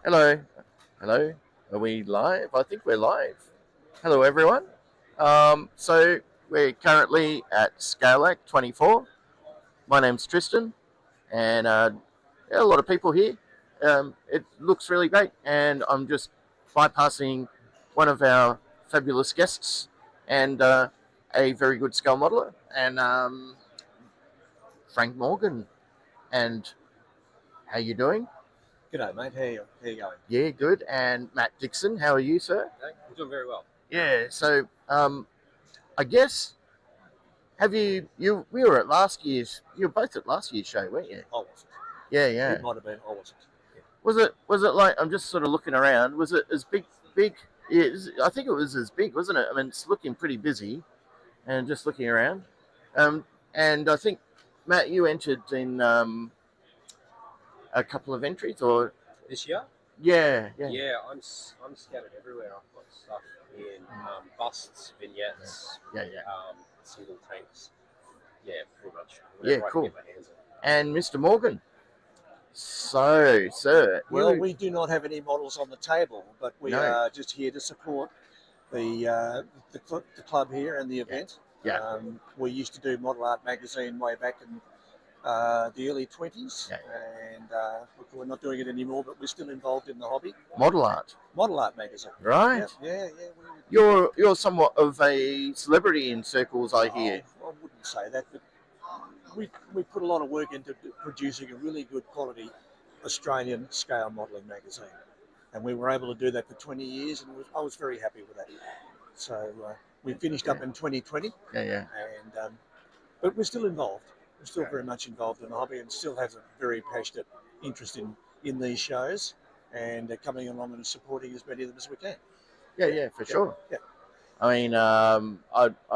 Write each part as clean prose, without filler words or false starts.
Hello. Hello. Are we live? I think we're live. Hello, everyone. So we're currently at Scale Act 24. My name's Tristan, and a lot of people here. It looks really great, and I'm just bypassing one of our fabulous guests and a very good scale modeler, and Frank Morgan. And how you doing? G'day, mate. How you going? Yeah, good. And Matt Dixon, how are you, sir? You're doing very well. Yeah. So, I guess we were at last year's. You were both at last year's show, weren't you? I wasn't. Yeah, yeah. It might have been. I wasn't. Yeah. Was it like, I'm just sort of looking around? Was it as big? Yeah, I think it was as big, wasn't it? I mean, it's looking pretty busy, and just looking around. And I think Matt, you entered in a couple of entries, or This year? yeah. Yeah, I'm scattered everywhere. I've got stuff in busts, vignettes, Yeah. single tanks. Yeah, pretty much. Yeah, I can cool. get my hands on. And Mr. Morgan. So, sir. Well, we do not have any models on the table, but we No. are just here to support the club here and the event. Yeah. We used to do Model Art magazine way back in the early 20s, and look, we're not doing it anymore, but we're still involved in the hobby. Model art. Model Art magazine. Right. Yeah. You're somewhat of a celebrity in circles, I hear. I wouldn't say that, but we put a lot of work into producing a really good quality Australian scale modelling magazine, and we were able to do that for 20 years, and I was very happy with that. So we finished up in 2020. Yeah. And but we're still involved. We're still very much involved in the hobby, and still have a very passionate interest in these shows, and coming along and supporting as many of them as we can. Yeah, for sure. Yeah. I mean, I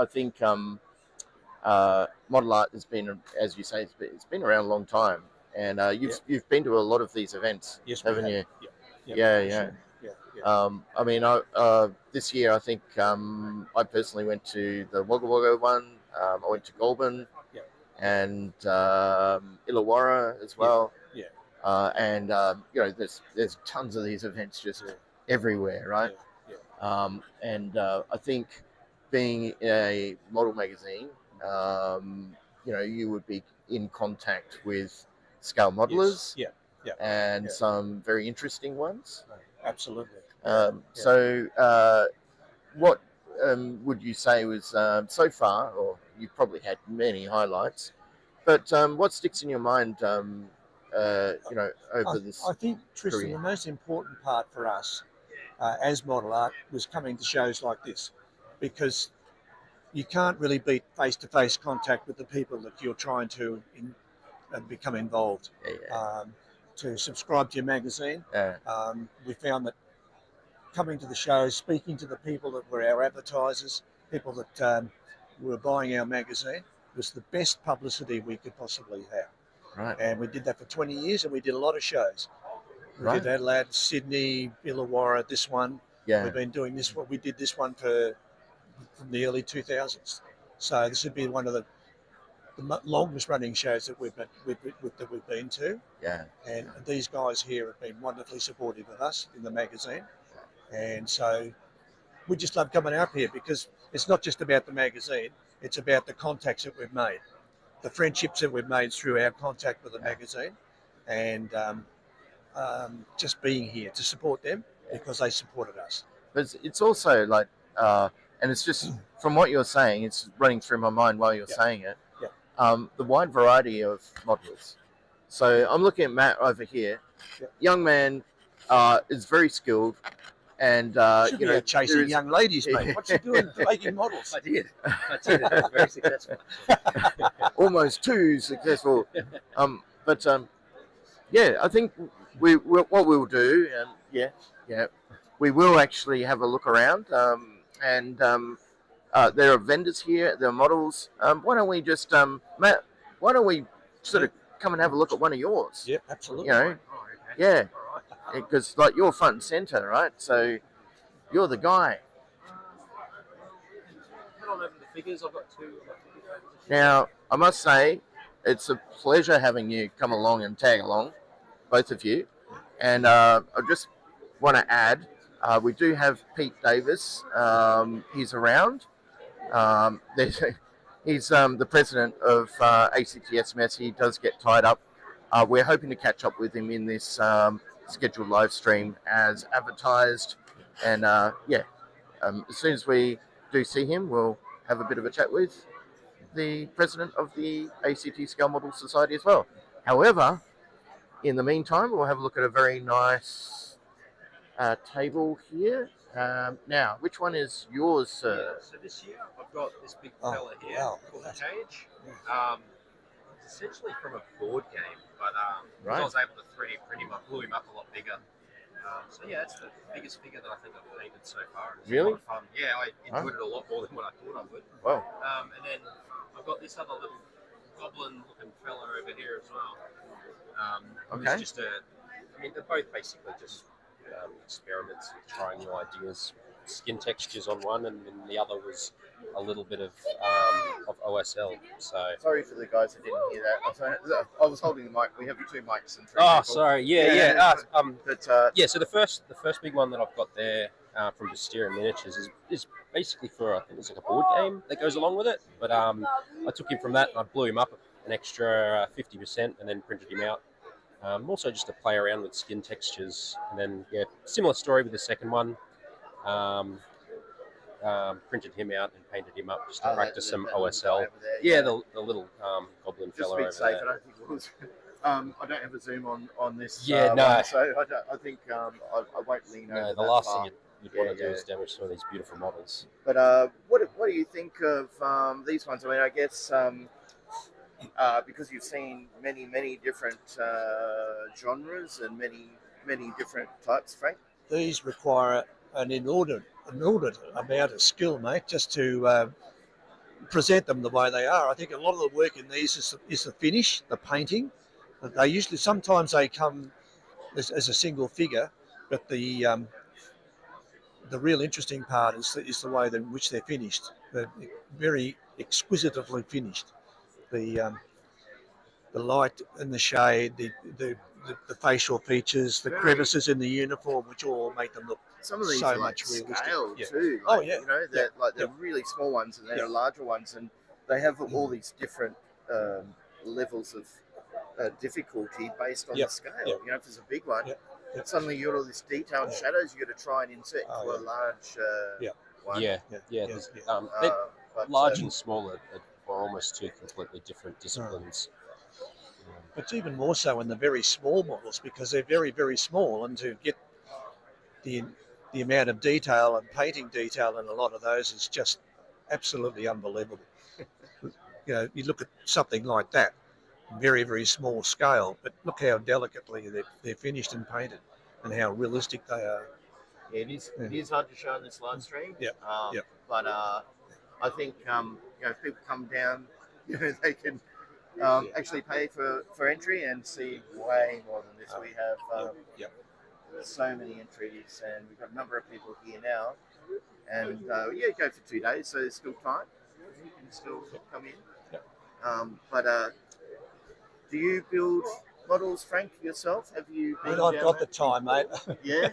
think model art has been, as you say, it's been around a long time, and you've been to a lot of these events, Yes, haven't you? Yeah. Yeah. Sure. I mean, this year I think I personally went to the Wagga Wagga one. I went to Goulburn, and Illawarra as well. Yeah. And there's tons of these events just everywhere, right? Yeah. And I think being a model magazine, you would be in contact with scale modelers, Yes. Yeah. and some very interesting ones. Absolutely. So, what would you say was so far, or you've probably had many highlights, but what sticks in your mind, over this? I think, Tristan, career? the most important part for us as model art was coming to shows like this, because you can't really beat face-to-face contact with the people that you're trying to become involved. To subscribe to your magazine, we found that coming to the shows, speaking to the people that were our advertisers, people that were buying our magazine, was the best publicity we could possibly have. Right. And we did that for 20 years, and we did a lot of shows. We did Adelaide, Sydney, Illawarra, this one. Yeah. We've been doing this one. We did this one from the early 2000s. So this would be one of the longest running shows that we've been to. Yeah. And these guys here have been wonderfully supportive of us in the magazine. And so we just love coming out here, because it's not just about the magazine, it's about the contacts that we've made, the friendships that we've made through our contact with the magazine, and just being here to support them because they supported us. But it's also like, and it's just from what you're saying, it's running through my mind while you're saying it. The wide variety of modelers. So I'm looking at Matt over here. Young man, is very skilled, and Should be out chasing young ladies, mate. What's he doing making models? I did. It was very successful. Almost too successful. But I think what we'll do, we will actually have a look around, and there are vendors here, there are models. Why don't we just, Matt? Why don't we sort of come and have a look at one of yours? Yeah, absolutely. Yeah, because like you're front and center, right? So you're the guy. Head on over the figures. I've got two. Now, I must say, it's a pleasure having you come along and tag along, both of you. And I just want to add, we do have Pete Davis. He's around. He's the president of ACTSMS. He does get tied up. We're hoping to catch up with him in this scheduled live stream as advertised. And as soon as we do see him, we'll have a bit of a chat with the president of the ACT Scale Model Society as well. However, in the meantime, we'll have a look at a very nice table here. Now, which one is yours, sir? So this year I've got this big Oh, fella here wow. called the Cage. It's essentially from a board game, but Right. I was able to 3D print him. I blew him up a lot bigger. So yeah, it's the biggest figure that I think I've painted so far. It's Really? a lot of fun. Yeah, I enjoyed it a lot more than what I thought I would. Wow. And then I've got this other little goblin-looking fella over here as well. Okay. It's just I mean, they're both basically just experiments with trying new ideas. Skin textures on one, and then the other was a little bit of OSL. So. Sorry for the guys who didn't hear that. I was holding the mic. We have two mics and three Oh, people. sorry. Yeah. But yeah. So the first big one that I've got there from Wisteria Miniatures is basically for, I think it's like a board game that goes along with it. But I took him from that and I blew him up an extra 50% and then printed him out. Also just to play around with skin textures, and then similar story with the second one. Printed him out and painted him up just to practice some OSL. Yeah, the little goblin Just fella a bit over safe. there. I don't think it was. I don't have a zoom on this. Yeah, no. one, so I think I won't lean over. No, the that last far. thing you'd want to do is damage some of these beautiful models. But what do you think of these ones? I mean, I guess because you've seen many different genres and many different types, Frank. These require an inordinate amount of skill, mate, just to present them the way they are. I think a lot of the work in these is the finish, the painting. They usually, sometimes they come as a single figure, but the real interesting part is the way in which they're finished. They're very exquisitely finished. The light and the shade, the facial features, the crevices in the uniform, which all make them look Some of these so are much realistic. scale Yeah. too. Oh, Like, yeah. You know, they're really small ones and they're larger ones, and they have all these different levels of difficulty based on the scale. You know, if it's a big one, suddenly you got all this detail and shadows you got to try and insert into a large one. Yeah. Yes. But, large and small are almost two completely different disciplines. It's even more so in the very small models because they're very, very small, and to get the amount of detail and painting detail in a lot of those is just absolutely unbelievable. You know, you look at something like that, very, very small scale, but look how delicately they're finished and painted, and how realistic they are. Yeah, it is hard to show in this live stream. But I think if people come down, they can actually pay for entry and see way more than this. We have so many entries, and we've got a number of people here now. And go for 2 days, so there's still time. You can still come in. But do you build models, Frank, yourself? Have you been When I've down got the that? time, mate. Yeah.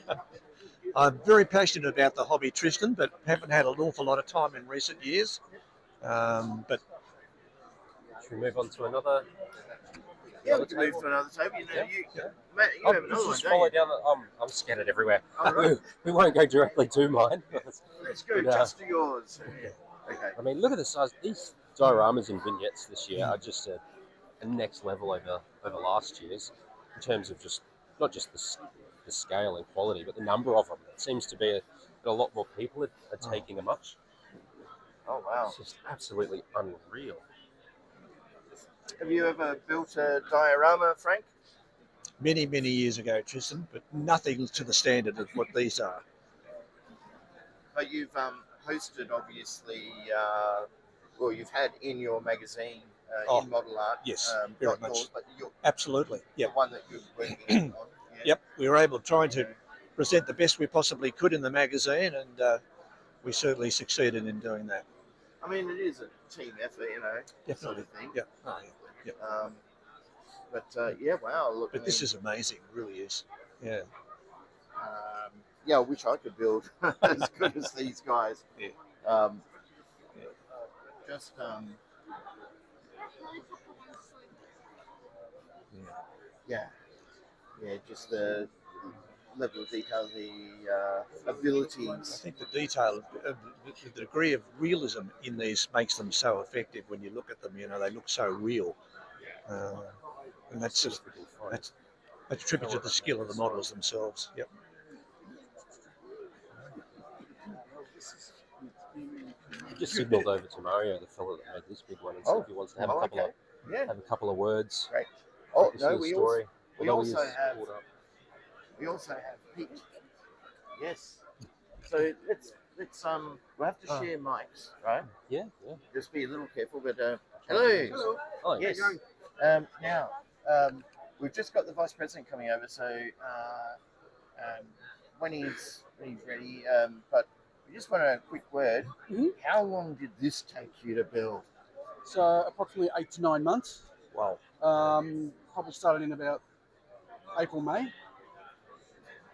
I'm very passionate about the hobby, Tristan, but haven't had an awful lot of time in recent years. But Should we move on to another? Yeah, we can move to another table. Matt, you have another one, just don't follow you? down. I'm scattered everywhere. Oh, right. We won't go directly to mine. Let's go But, just to yours. Okay. I mean, look at the size. These dioramas and vignettes this year are just a next level over last year's in terms of just not just the scale and quality, but the number of them. It seems to be that a lot more people are taking them up. Oh, wow. It's just absolutely unreal. Have you ever built a diorama, Frank? many, many years ago, Tristan, but nothing to the standard of what these are. But you've hosted, obviously, well, you've had in your magazine, in model art. Yes, very very much. yours, but Absolutely, the yep. one that you're working on. Yeah. Yep, we were able to try to present the best we possibly could in the magazine, and we certainly succeeded in doing that. I mean, it is a team effort, Definitely. sort of thing. Yeah. Oh, yeah. But yeah, wow. Look, But this is amazing, it really is. Yeah. yeah, I wish I could build as good as these guys. Yeah. Um, Yeah. just yeah, just the level of detail, the I abilities. think the detail, the degree of realism in these makes them so effective. When you look at them, you know, they look so real, and that's just that's attributed to the skill of the models themselves. Yep. Just signalled over to Mario, the fellow that made this big one, and see if he wants to have a couple of words. Great. Oh This no, is a story. we Although he also is have pulled up. Pete. Yes. So let's we'll have to share mics, right? Yeah. Just be a little careful. But hello. Hello. Oh, Yes. Now we've just got the vice president coming over, so when he's ready, but we just want a quick word. Mhm. How long did this take you to build? So approximately 8 to 9 months. Wow. Probably started in about April, May,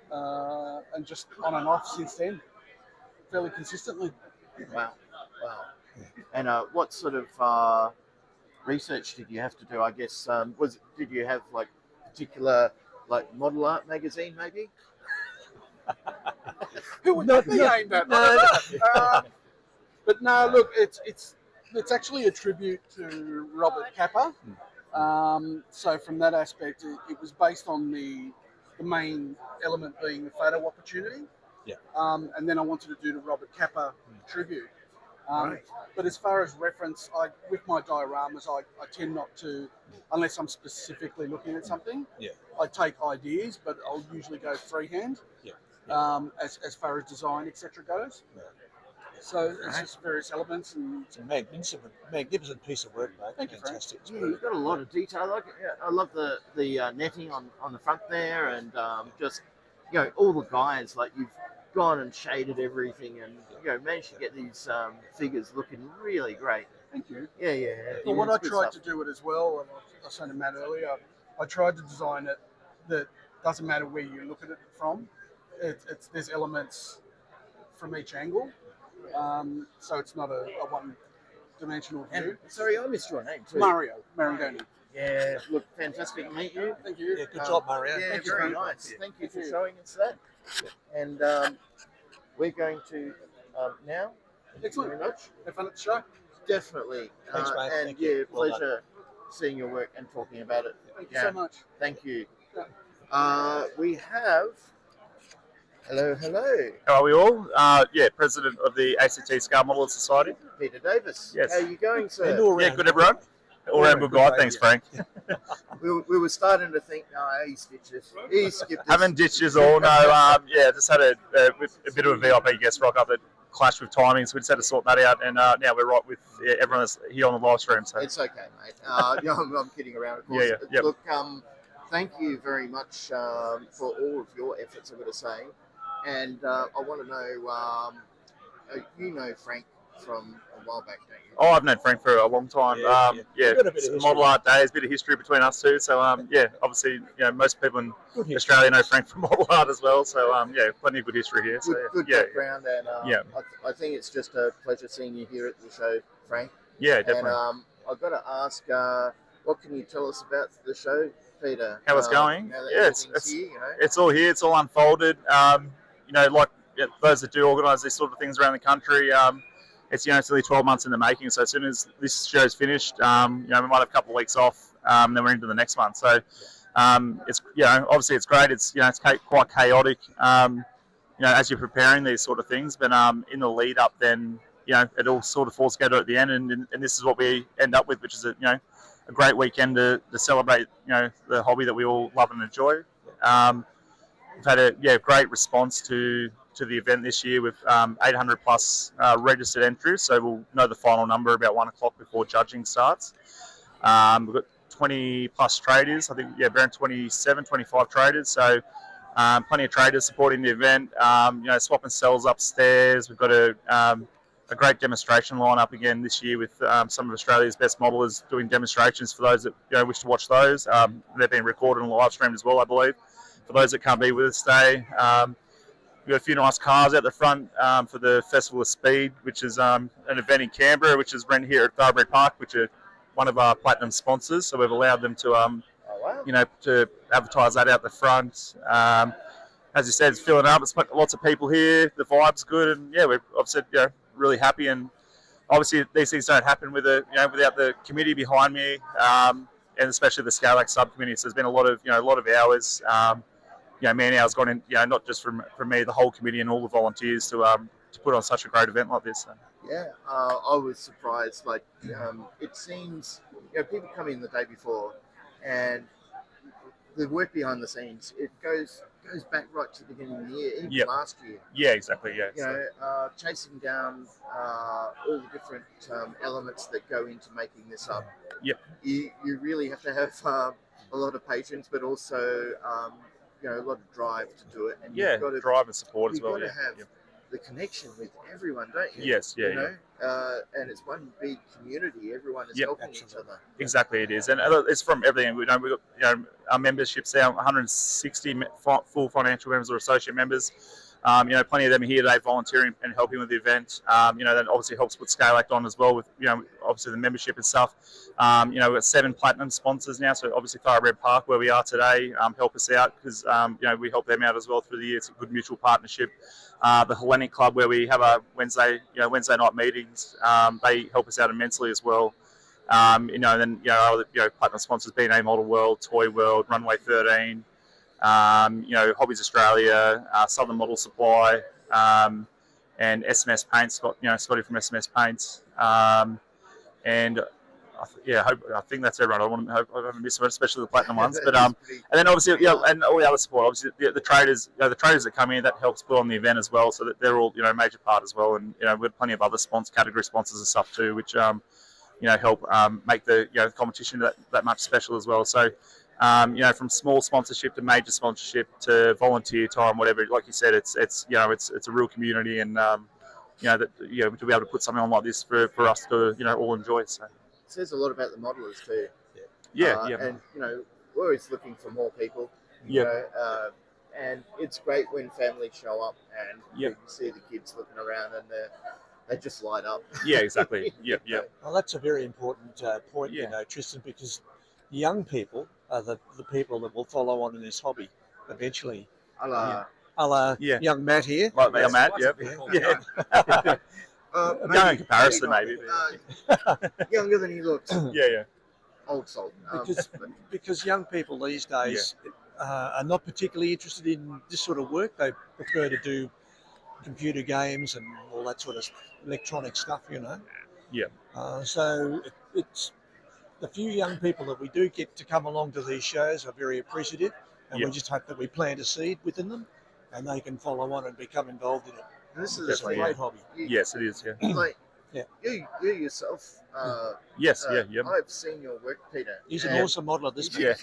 and just on and off since then, fairly consistently. Wow. And what sort of research did you have to do? I guess did you have like particular like model art magazine maybe? Who would that be aimed at? But no, look, it's actually a tribute to Robert Capa. So from that aspect, it was based on the main element being the photo opportunity. Yeah. And then I wanted to do the Robert Capa tribute. Right. But as far as reference, with my dioramas, I tend not to, unless I'm specifically looking at something. Yeah. I take ideas, but I'll usually go freehand. Yeah. As far as design, etc. goes. Yeah. So it's just various elements and. It's a magnificent piece of work, mate. Thank you, Frank. Fantastic. It's Yeah, brilliant. you've got a lot of detail. I love the netting on the front there, and just all the guys, like you've gone and shaded everything, and managed to get these figures looking really great. Thank you. Yeah. Well, what I It's good tried stuff. to do it as well, and I was saying to Matt earlier, I tried to design it that doesn't matter where you look at it from. There's elements from each angle, so it's not a one-dimensional view. And sorry, I missed your name too. Mario Marangoni. Yeah, look, fantastic to meet you. Thank you. Yeah, good job, Mario. Yeah, Thank you, very Frank. nice. Yeah. Thank you for Thank you. showing us that. And we're going to now. Thank you Excellent. very much. Have fun at the show. Definitely. Thanks, mate. And Thank you. Well pleasure seeing your work and talking about it. Thank you so much. Thank you. Yeah. We have. Hello. How are we all? President of the ACT Scale Modelling Society. Peter Davis. Yes. How are you going, sir? And all Yeah, round good everyone. All around good guy. mate, Thanks, yeah. Frank. We were starting to think, no, he skipped this. Haven't ditched us all. No, just had a bit of a VIP guest rock up that clashed with timing, so we just had to sort that out. And now we're right with everyone that's here on the live stream. So It's okay, mate. I'm kidding around, of course. Yeah. Yep. Look, thank you very much for all of your efforts, I've got to say. And I want to know, you know Frank from a while back, don't you? I've known Frank for a long time. Yeah. We've got a bit of Some history. model art days, bit of history between us two. So obviously, most people in Good history. Australia know Frank from model art as well. So plenty of good history here. So Good yeah, background, and I think it's just a pleasure seeing you here at the show, Frank. yeah, definitely. And I've got to ask, what can you tell us about the show, Peter? How it's going? Now that Yeah, everything's here, It's all here. It's all unfolded. Those that do organise these sort of things around the country, it's only 12 months in the making. So as soon as this show's finished, we might have a couple of weeks off, then we're into the next one. So it's obviously it's great. It's it's quite chaotic. As you're preparing these sort of things, but in the lead up, then it all sort of falls together at the end, and this is what we end up with, which is a great weekend to celebrate the hobby that we all love and enjoy. We've had a great response to the event this year with 800 plus registered entries, so we'll know the final number about 1 o'clock before judging starts. We've got 20 plus traders, I think around 27, 25 traders, so plenty of traders supporting the event, swapping cells upstairs. We've got a great demonstration lineup again this year with some of Australia's best modelers doing demonstrations for those that wish to watch those. They're being recorded and live streamed as well, I believe. for those that can't be with us today. We've got a few nice cars out the front for the Festival of Speed, which is an event in Canberra, which is run here at Thoroughbred Park, which are one of our platinum sponsors. So we've allowed them to, to advertise that out the front. As you said, it's filling up. It's lots of people here. The vibe's good, and yeah, we're obviously really happy. And obviously, these things don't happen without the committee behind me, and especially the Scale Act subcommittee. So there's been a lot of hours. Man hours gone in, not just from me, the whole committee and all the volunteers to put on such a great event like this. So. Yeah, I was surprised. Like, it seems, people come in the day before, and the work behind the scenes, it goes back right to the beginning of the year, even last year. Yeah, exactly. Yeah. Chasing down all the different elements that go into making this up. Yep. You really have to have a lot of patience, but also a lot of drive to do it. And you've got to drive and support as well. You've got to have the connection with everyone, don't you? Yes, and it's one big community. Everyone is helping each other. Exactly, it is, and it's from everything. We've got our memberships now, 160 full financial members or associate members. Plenty of them are here today volunteering and helping with the event. That obviously helps put Scale Act on as well with, obviously the membership and stuff. We've got 7 platinum sponsors now, so obviously Thoroughbred Park, where we are today, help us out because, we help them out as well through the year. It's a good mutual partnership. The Hellenic Club, where we have our Wednesday night meetings, they help us out immensely as well. Then, other, platinum sponsors, B&A Model World, Toy World, Runway 13, Hobbies Australia, Southern Model Supply, and SMS Paints, Scotty from SMS Paints. I think that's everyone. I haven't missed one, especially the platinum ones. But and then obviously, and all the other support. Obviously, the traders, the traders that come in, that helps put on the event as well. So that they're all, a major part as well. And we've got plenty of other category sponsors and stuff too, which help make the competition that much special as well. So. From small sponsorship to major sponsorship to volunteer time, whatever. Like you said, it's a real community, and to be able to put something on like this for us to all enjoy. So. It says a lot about the modelers too. And we're always looking for more people. And it's great when families show up and you can see the kids looking around and they just light up. Yeah, exactly. Well, that's a very important point, Tristan, because young people are the people that will follow on in this hobby eventually. A la young Matt here. Like Matt, young in comparison, maybe. Younger than he looks. Old soul. Because young people these days are not particularly interested in this sort of work. They prefer to do computer games and all that sort of electronic stuff, So it's the few young people that we do get to come along to these shows are very appreciative, and we just hope that we plant a seed within them and they can follow on and become involved in it. And this is a great hobby. Yes, it is. You yourself. I've seen your work, Peter. He's an awesome modeler. This you're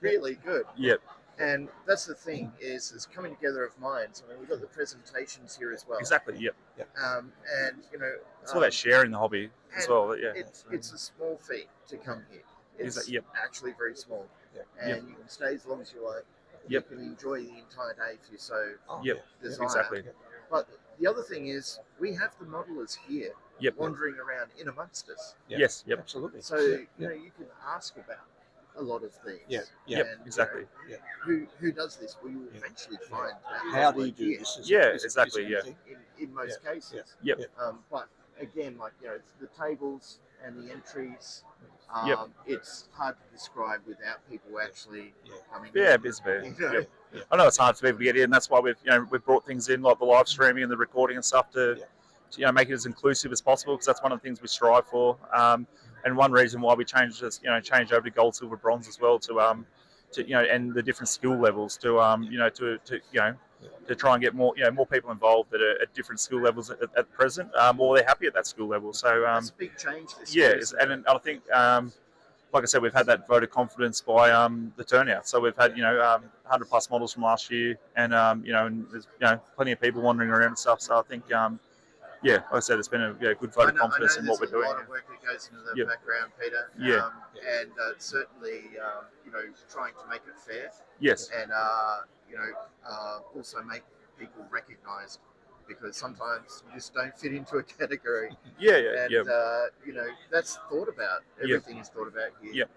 really good. Yep. And that's the thing is coming together of minds. I mean, we've got the presentations here as well. Exactly. Yep. And it's all about sharing the hobby as well. It's a small feat to come here. It's actually very small. And you can stay as long as you like. You can enjoy the entire day if you so desire. Exactly. But the other thing is we have the modelers here wandering around in amongst us. Yes. Absolutely. So you can ask about a lot of things. Exactly. Who does this? Well, you eventually find that. How do you do this? Exactly. In most cases. But again, the tables and the entries. It's hard to describe without people actually coming. I know it's hard for people to get in. That's why we've brought things in like the live streaming and the recording and stuff to make it as inclusive as possible, because that's one of the things we strive for. And one reason why we changed over to gold, silver, bronze as well to and the different skill levels to try and get more people involved that are at different skill levels at present, or they're happy at that skill level. So that's a big change this year. And I think like I said, we've had that vote of confidence by the turnout. So we've had 100 plus models from last year, and and there's plenty of people wandering around and stuff. So I think like I said, it's been a good vote of confidence in what we're doing. There's a lot of work that goes into the background, Peter. And certainly, trying to make it fair. Yes. And also make people recognised, because sometimes you just don't fit into a category. Yeah, And that's thought about. Everything is thought about here. Yep.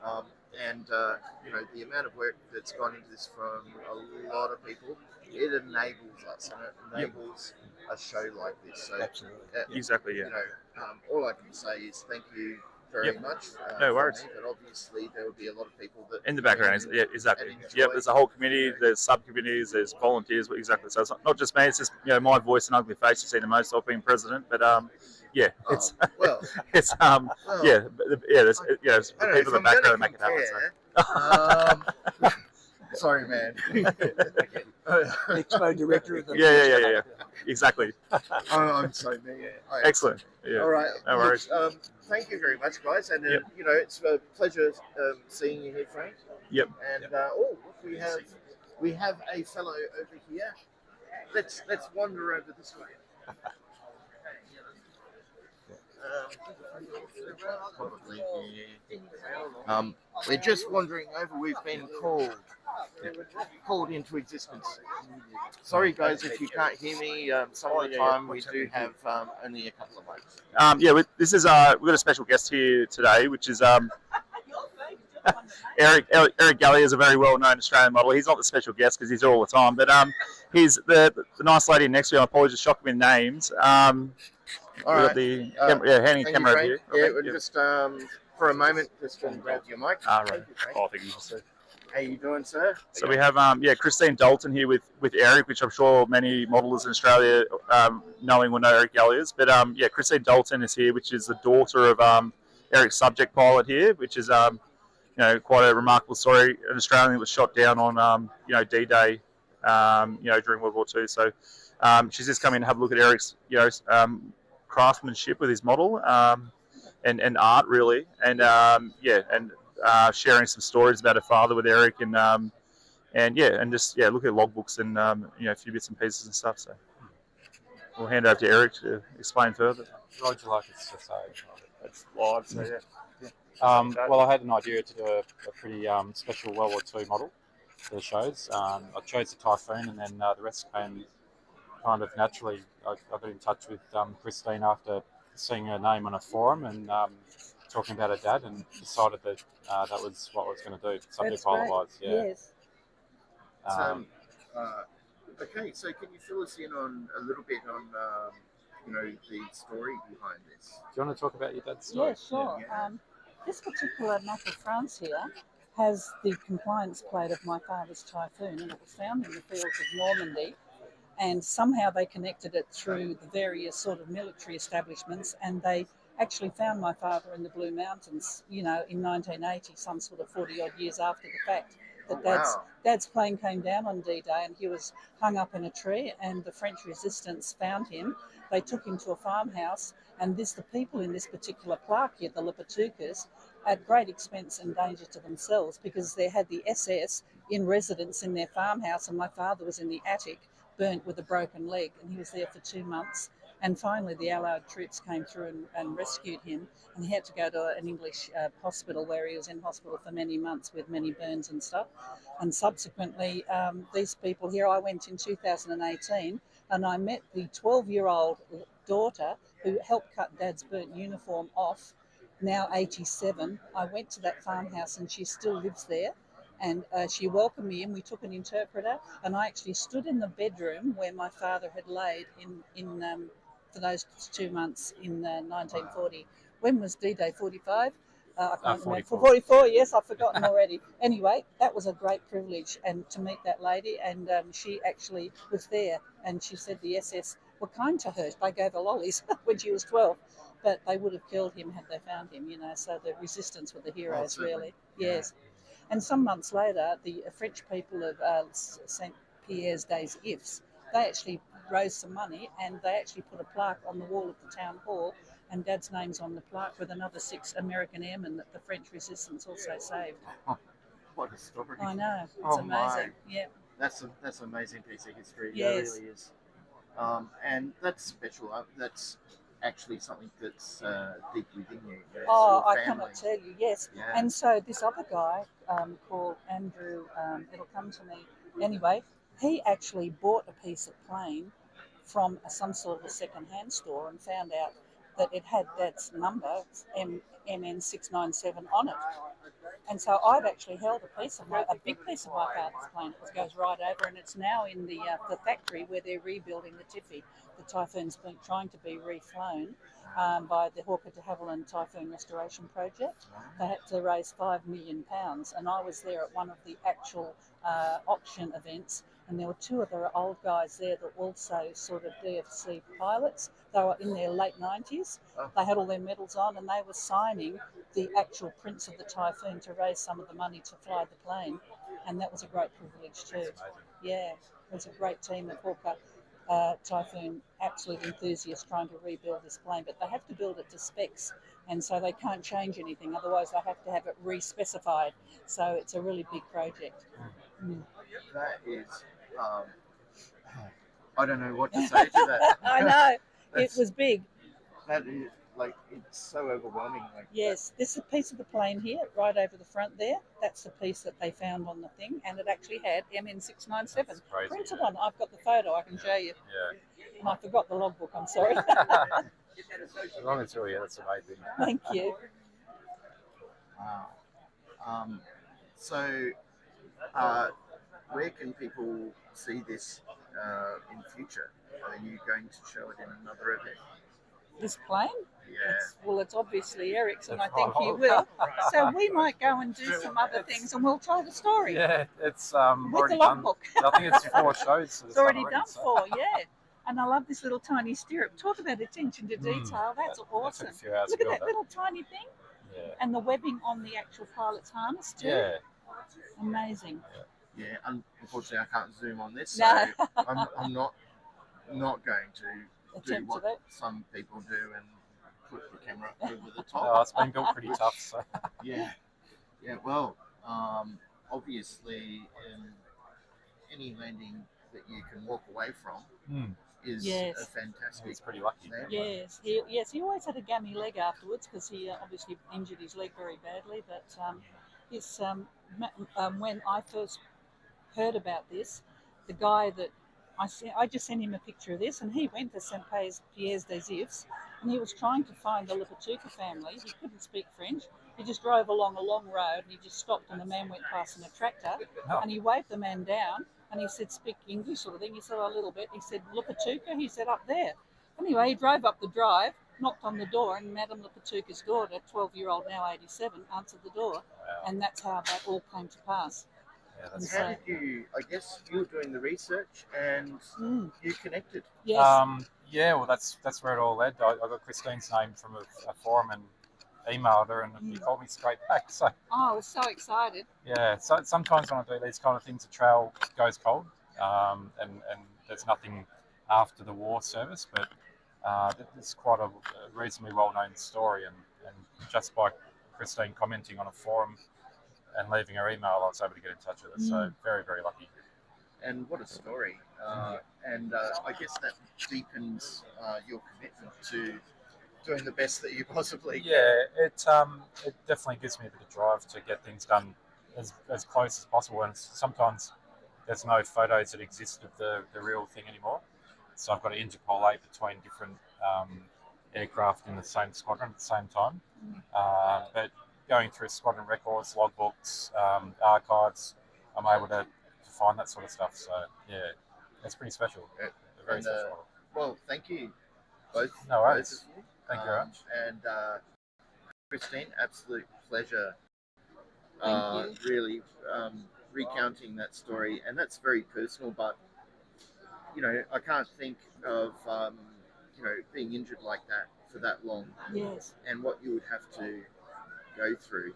Um, and the amount of work that's gone into this from a lot of people, it enables us, and it enables a show like this. So Absolutely. Exactly. Yeah. all I can say is thank you very much. No worries. But obviously there will be a lot of people that In the background, exactly. Yeah, there's a whole committee, there's subcommittees, there's volunteers, exactly. So it's not just me, it's just my voice and ugly face you see the most of being president. But it's it's there's the people in the background that make it happen. So. Sorry, man. Expo director of the Yeah. Exactly. I'm so mean. Excellent. Yeah. All right. No worries. Thank you very much, guys, and it's a pleasure seeing you here, Frank. Yep. And we have a fellow over here. Let's wander over this way. Probably. We're just wandering over. We've been called into existence. Sorry, guys, if you can't hear me. Some of the time we do have only a couple of mics. This is we've got a special guest here today, which is Eric Galley is a very well-known Australian model. He's not the special guest because he's here all the time, but he's the nice lady next to you. I apologize, shock him in names. All right. Handing the camera over here. Yeah, we're just for a moment, just grab your mic. Right. Thank you, Frank. Thank you. How you doing, sir? So we have Christine Dalton here with Eric, which I'm sure many modelers in Australia knowing will know Eric Galley is. But Christine Dalton is here, which is the daughter of Eric's subject pilot here, which is quite a remarkable story. An Australian that was shot down on D-Day during World War II. So she's just come in to have a look at Eric's craftsmanship with his model and art really, and sharing some stories about her father with Eric, and just look at logbooks and a few bits and pieces and stuff. So we'll hand over to Eric to explain further. What would you like us to say? That's live, so Well, I had an idea to do a pretty special World War II model for the shows. I chose the Typhoon, and then the rest came kind of naturally. I got in touch with Christine after seeing her name on a forum and talking about her dad, and decided that that was what I was going to do, subject pilot-wise. Yeah. Yes. Okay, so can you fill us in on a little bit on the story behind this? Do you want to talk about your dad's story? Yeah, sure. This particular map of France here has the compliance plate of my father's Typhoon, and it was found in the fields of Normandy. And somehow they connected it through the various sort of military establishments, and they actually found my father in the Blue Mountains, in 1980, some sort of 40-odd years after the fact, that Dad's plane came down on D-Day and he was hung up in a tree, and the French resistance found him. They took him to a farmhouse, and the people in this particular plaque here, the Lipatukas, at great expense and danger to themselves, because they had the SS in residence in their farmhouse, and my father was in the attic, burnt with a broken leg, and he was there for 2 months. And finally the Allied troops came through and rescued him, and he had to go to an English hospital, where he was in hospital for many months with many burns and stuff. And subsequently these people here, I went in 2018 and I met the 12-year-old daughter who helped cut Dad's burnt uniform off, now 87. I went to that farmhouse and she still lives there. And she welcomed me in. We took an interpreter, and I actually stood in the bedroom where my father had laid in for those 2 months in 1940. When was D-Day? 45? I can't remember. 44, yes, I've forgotten already. Anyway, that was a great privilege, and to meet that lady, and she actually was there, and she said the SS were kind to her. They gave her lollies when she was 12, but they would have killed him had they found him, so the resistance were the heroes, really. Yes. And some months later, the French people of St. Pierre's des Ifs, they actually raised some money, and they actually put a plaque on the wall of the town hall, and Dad's name's on the plaque with another 6 American airmen that the French resistance also saved. What a story. I know, it's amazing. My. Yeah. That's an amazing piece of history. Yes. It really is. And that's special. That's actually something that's deep within you. I cannot tell you, yes. Yeah. And so this other guy called Andrew, it'll come to me, Anyway, he actually bought a piece of plane from some sort of a second-hand store and found out that it had that number, MN697, on it. And so I've actually held a big piece of my father's plane. It goes right over, and it's now in the factory where they're rebuilding the Tiffy. The Typhoon's been trying to be reflown by the Hawker de Havilland Typhoon Restoration Project. They had to raise £5 million, and I was there at one of the actual auction events, and there were two of the old guys there that were also sort of DFC pilots. They were in their late 90s. They had all their medals on, and they were signing the actual prints of the Typhoon to raise some of the money to fly the plane, and that was a great privilege too. Yeah, it was a great team of Hawker Typhoon, absolute enthusiasts trying to rebuild this plane, but they have to build it to specs, and so they can't change anything, otherwise they have to have it re-specified. So it's a really big project. That is, I don't know what to say to that. I know, it was big. That is, like, it's so overwhelming. Like, yes, this is a piece of the plane here, right over the front there. That's the piece that they found on the thing, and it actually had MN697 printed on. I've got the photo, I can show you. Yeah. And I forgot the logbook, I'm sorry. As long as you're here, that's amazing. Thank you. Wow. So, where can people see this in future? Are you going to show it in another event? This plane? Yeah. It's obviously Eric's, and I think he will. So we might go and do some other things, and we'll tell the story. Yeah, it's with already the logbook. done. I think it's 4 shows. So It's already done 4, yeah. And I love this little tiny stirrup. Talk about attention to detail. That's awesome. Took a few hours Look to at build that little tiny thing. Yeah. And the webbing on the actual pilot's harness too. Yeah. Amazing. Yeah. Unfortunately, I can't zoom on this, so No. I'm not going to do Attempt what to that. some people do and put the camera over the top. Oh, it's been built pretty tough. So. Yeah. Well, obviously, any landing that you can walk away from is Yes. a fantastic. It's pretty lucky. landing. Yes, he always had a gammy leg afterwards because he obviously injured his leg very badly. But when I first heard about this, the guy that I just sent him a picture of this, and he went to St. Pierre's des Ifs, and he was trying to find the Lipatuka family. He couldn't speak French. He just drove along a long road, and he just stopped, and the man went past in a tractor, and he waved the man down, and he said, "Speak English," sort of thing. He said, "A little bit." He said, "Lipatuka?" He said, "Up there." Anyway, he drove up the drive, knocked on the door, and Madame Lipatuka's daughter, 12-year-old, now 87, answered the door. Wow. And that's how that all came to pass. Yeah, that's How did you? I guess you were doing the research and you connected. Yes. Yeah, well, that's where it all led. I got Christine's name from a forum and emailed her, and he called me straight back. So I was so excited. yeah, so sometimes when I do these kind of things, the trail goes cold, and there's nothing after the war service, but it's quite a reasonably well-known story, and just by Christine commenting on a forum and leaving her email, I was able to get in touch with her. So very, very lucky. And what a story. And I guess that deepens your commitment to doing the best that you possibly can. Yeah, it definitely gives me a bit of drive to get things done as close as possible. And sometimes there's no photos that exist of the real thing anymore. So I've got to interpolate between different aircraft in the same squadron at the same time. But going through squadron records, logbooks, archives, I'm able to find that sort of stuff. So yeah, it's pretty special. A very special model. Well, thank you both. No worries. Both of you. Thank you very much. And Christine, absolute pleasure. Thank you. Really recounting that story, and that's very personal. But I can't think of being injured like that for that long. Yes. And what you would have to go through.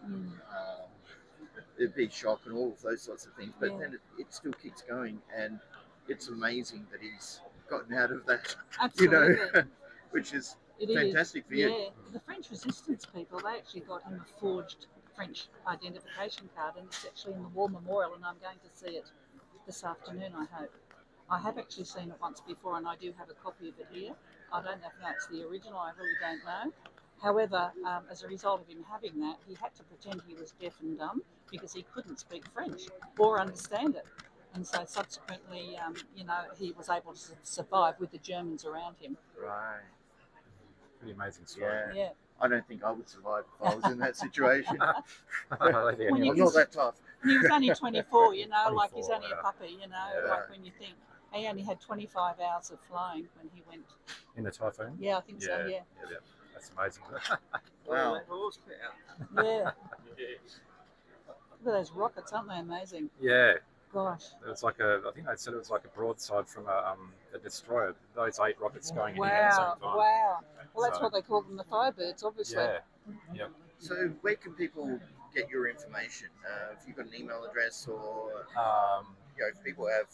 It'd be shock and all of those sorts of things, but then it still keeps going, and it's amazing that he's gotten out of that. Absolutely. Which is It fantastic is. for you. Yeah, the French resistance people, they actually got him a forged French identification card, and it's actually in the War Memorial, and I'm going to see it this afternoon, I hope. I have actually seen it once before, and I do have a copy of it here. I don't know if that's the original, I really don't know. However, as a result of him having that, he had to pretend he was deaf and dumb because he couldn't speak French or understand it. And so subsequently, he was able to survive with the Germans around him. Right. Pretty amazing story. Yeah. I don't think I would survive if I was in that situation. When you I'm not that tough. He was only 24, like he's 24, only a puppy, Yeah. like when you think. He only had 25 hours of flying when he went. In the typhoon? Yeah, I think so, yeah. That's amazing. Wow. Yeah. Look at those rockets, aren't they amazing? Yeah. Gosh. It's like I think they said it was like a broadside from a destroyer. Those 8 rockets going in at the Wow, same time. wow. Well, that's So- what they call them, the Firebirds, obviously. Yeah. Yep. So where can people get your information? If you've got an email address or if people have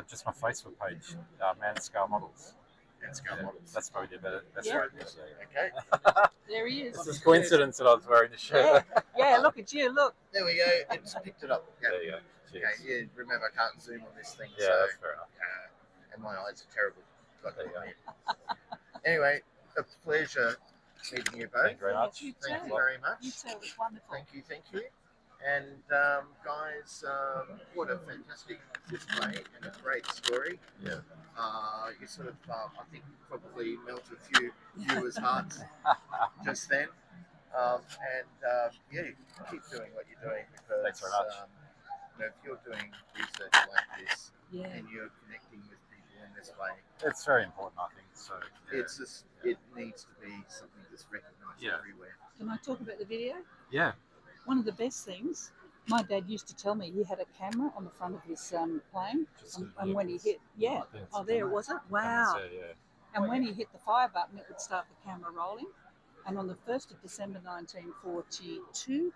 Just my Facebook page, Man Scale Models. and scale models. That's probably the best Yeah. way to do it. Okay. There he is. It's just coincidence that I was wearing the shirt. Yeah, look at you, look. There we go. It's picked it up. Yeah. There you go. Cheers. Okay. Yeah. Remember, I can't zoom on this thing. Yeah, so, that's fair enough. and my eyes are terrible. Got There you that. Anyway, a pleasure meeting you both. Thank you very much. You Thank too. you very much. You too, it was wonderful. Thank you. And guys, what a fantastic display and a great story. Yeah. You sort of, I think, probably melted a few viewers' hearts just then. Keep doing what you're doing because Thanks very much. if you're doing research like this Yeah. and you're connecting with people in this way, It's very important, I think. So it's just it needs to be something that's recognised Yeah. everywhere. Can I talk about the video? yeah. One of the best things, my dad used to tell me he had a camera on the front of his plane, Just and when he hit, I think it's oh, there was it. Wow. Yeah. And when he hit the fire button, it would start the camera rolling. And on the 1st of December 1942,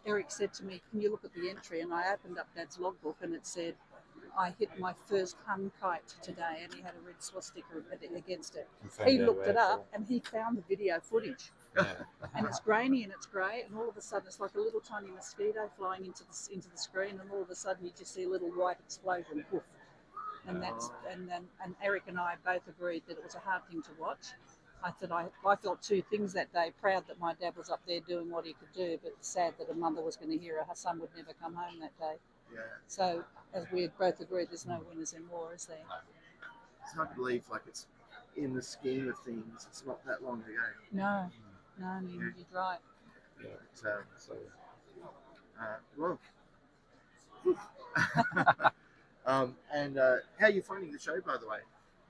Eric said to me, "Can you look at the entry?" And I opened up Dad's logbook, and it said, "I hit my first Hun kite today," and he had a red swastika against it. He looked it up, and he found the video footage. Yeah. And it's grainy and it's grey, and all of a sudden it's like a little tiny mosquito flying into the screen, and all of a sudden you just see a little white explosion. Woof. And and Eric and I both agreed that it was a hard thing to watch. I said I felt 2 things that day: proud that my dad was up there doing what he could do, but sad that a mother was going to hear her son would never come home that day. Yeah. So, as we had both agreed, there's no winners in war, is there? It's hard to believe, like it's in the scheme of things, it's not that long ago. No, you're right. But, So well, how are you finding the show, by the way?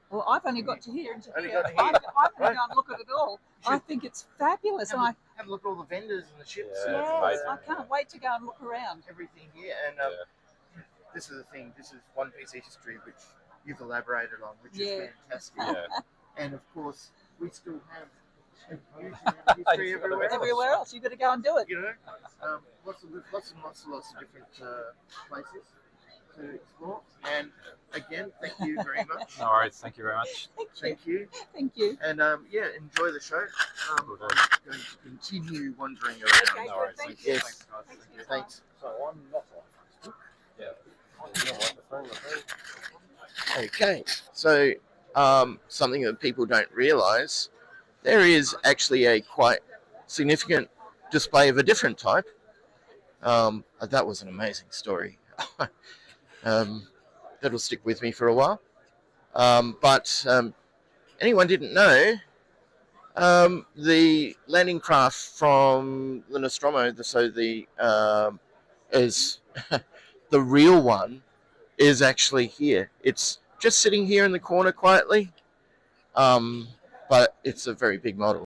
Well, I've only got to here. Only got to I here. haven't gone and look at it all. I think it's fabulous. Have a look at all the vendors and the ships. Yeah, and it's Yes, amazing. I can't wait to go and look around. everything here. And Yeah. this is the thing. This is one piece of history which you've elaborated on, which Yeah. is fantastic. yeah. And of course, we still have a huge amount of history everywhere else. Everywhere else, you've got to go and do it. You know, lots of different places to explore. And again, thank you very much. No worries. Thank you very much. Thank you. Thank you. Thank you. And enjoy the show. I'm Will do. going to continue wandering around. Okay, No worries. good. Thank Thank you. you. Thanks, guys. Thanks Thank for you. your time. Thanks. So I'm not on Facebook. Yeah. Okay, so something that people don't realise, there is actually a quite significant display of a different type. That was an amazing story. That'll stick with me for a while. But anyone didn't know, the landing craft from the Nostromo, is the real one, is actually here. It's just sitting here in the corner quietly, but it's a very big model.